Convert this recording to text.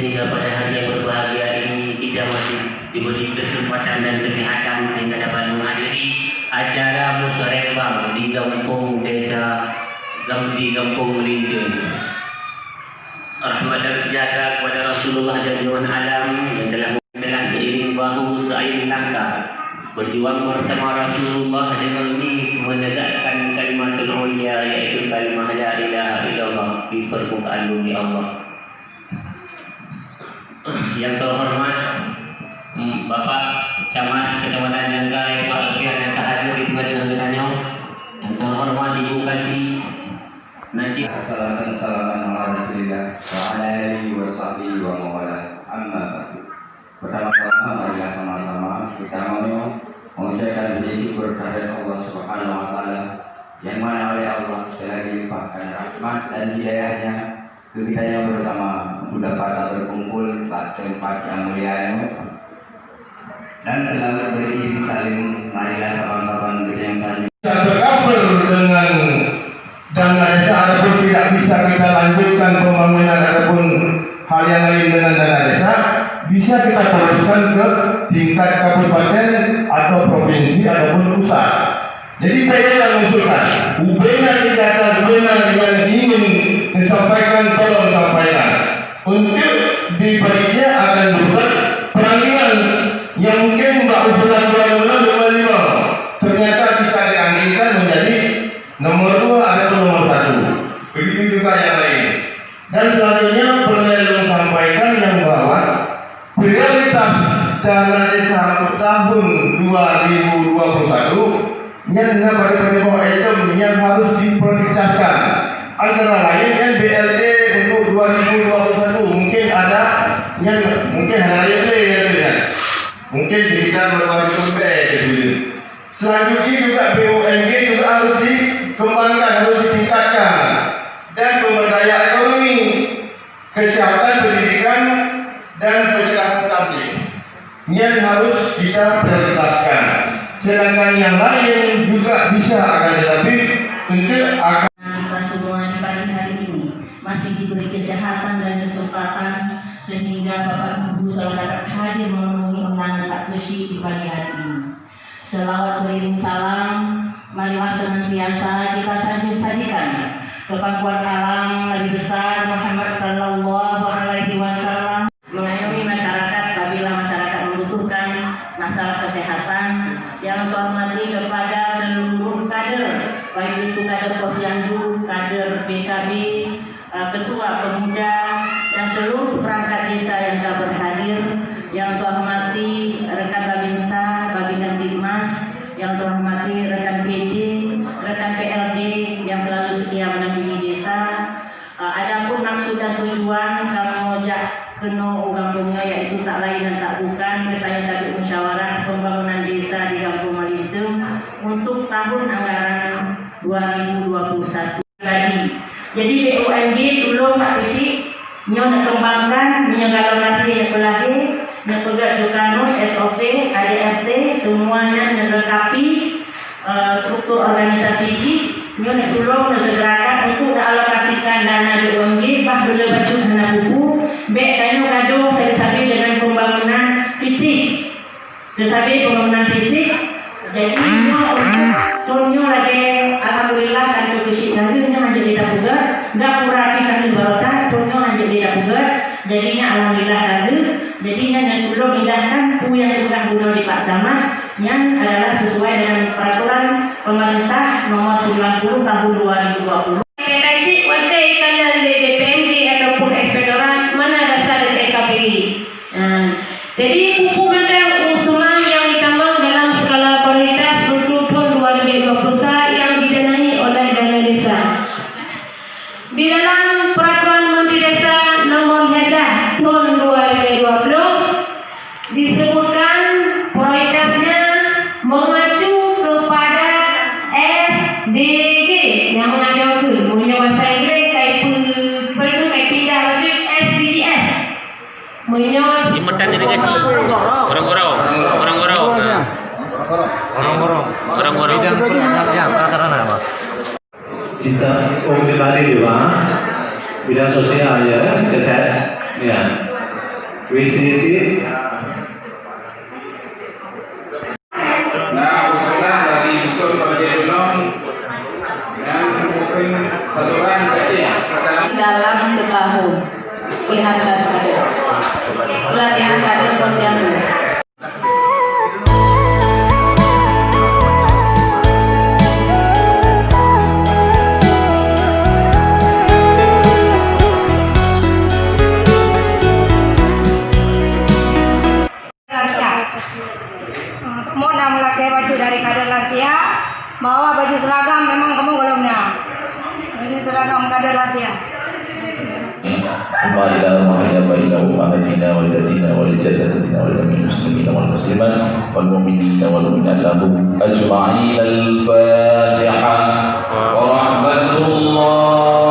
sehingga pada hari yang berbahagia ini kita masih diberi kesempatan dan kesehatan sehingga dapat menghadiri acara musyawarah di kampung desa di kampung Linjung. Rahmat dan sejahtera kepada Rasulullah dan Tuhan alam yang telah seiring bahu seiring langkah berjuang bersama Rasulullah demi menegakkan kalimatul ulia, yaitu kalimah la ilaha illallah di permukaan bumi Allah. Yang terhormat Bapak Camat Kecamatan Jangkai, Pak Alfian yang hadir di hadirannya. Yang terhormat Ibu Kasih Najib. Assalamualaikum warahmatullahi wabarakatuh. Wa mawala amma ba'du. Pertama-tama marilah sama-sama kita mengucapkan puji syukur kehadirat Allah Subhanahu wa taala yang mana oleh Allah telah dilimpahkan rahmat dan hidayahnya ke kita yang bersama untuk dapat berkumpul pada tempat yang mulia ini. Dan selalu beribu saling, marilah sama-sama kita yang saling tercover dengan dana desa, adapun tidak bisa kita lanjutkan pembangunan ataupun hal yang lain dengan dana desa, bisa kita teruskan ke tingkat kabupaten atau provinsi ataupun pusat. Jadi saya yang mengusulkan ubena kegiatan yang ingin disampaikan tolong sampaikan untuk diberinya akan dibuat perangkat yang mungkin mbak usulan 2025 ternyata bisa diangkitkan menjadi nomor 2 atau nomor 1. Begitu juga yang lain. Dan selanjutnya perlu sampaikan yang bahwa prioritas dana desa untuk tahun 2021 yang pada bawah itu yang harus diprioritaskan antara lain yang BLT untuk 2021 mungkin ada yang mungkin hanya ya mungkin sekitar beberapa juta itu. Selanjutnya juga BUMD juga harus dikembangkan, harus ditingkatkan, dan pemberdayaan ekonomi, kesehatan, pendidikan, dan pencegahan stunting yang harus kita prioritaskan. Sedangkan yang lain juga bisa akan tetapi untuk akan semua di pagi hari ini masih diberi kesehatan dan kesempatan sehingga Bapak Ibu telah dapat hadir memenuhi undangan Pak Besi di pagi hari ini. Selawat beriring salam, marilah senantiasa kita sajikan ke pangkuan alam Nabi besar Muhammad Sallallahu Alaihi Wasallam, mengayomi masyarakat apabila masyarakat membutuhkan masalah kesehatan, yang terhormati kepada seluruh kader, baik itu kader Posyandu, kader PKB, ketua pemuda, dan seluruh perangkat desa yang telah berhadir, yang terhormati rekan Babinsa, Babinsa Timmas, yang terhormati rekan PD, rekan PLD yang selalu setia mendampingi desa. Adapun maksud dan tujuan kami mengajak keno kampungnya yaitu tak lain dan tak bukan bertanya tadi musyawarah pembangunan desa di Kampung Malintung untuk tahun anggaran 2021 tadi. Jadi BUMD dulu Pak Besi nyo nak kembangkan menyegalkan yang belahi nak pegat dukanus SOP ADRT semuanya melengkapi struktur organisasi ini nyo nak tolong segerakan untuk alokasikan dana BUMD bah bela baju dana buku baik danyo kado sabi dengan pembangunan fisik sesabi pembangunan fisik. Jadi nyo tonyo lagi alhamdulillah kan fisik darinya hanya tidak bugar ndak kurati kan barusan tonyo hanya tidak bugar jadinya alhamdulillah kan jadinya dan dulu indahkan pu yang sudah bunuh di Pak Camat yang adalah sesuai dengan peraturan pemerintah nomor 90 tahun 2020. Kecik wadai kalian di DPMD ataupun ekspektorat mana dasar KPI. Jadi buku menteri usulan yang ditambah dalam skala prioritas untuk tahun 2021 yang didanai oleh dana desa. Di dalam peraturan Menteri Desa nomor Jadah tahun 2020 disebutkan prioritasnya mengacu kepada SDG yang mengacu punya bahasa Inggeris kayak pindah lagi SDGs menyo Simetan ini guys. Orang-orang. ya peraturan apa? Cita di Bali juga bidang sosial ya kesehatan ya WCC. Nah, usulan dari usul Partai Gunung yang mungkin saluran kecil dalam setahun pelatihan kader posyandu. Kamu nak memakai baju dari kader lansia, bawa baju seragam memang kamu belumnya. Baju seragam kader lansia. ثم إلى روحنا وإلى أمهاتنا وجداتنا ولجداتنا ولجميع المسلمين والمسلمات والمؤمنين والمؤمنات لهم أجمعين. الفاتحة ورحمة الله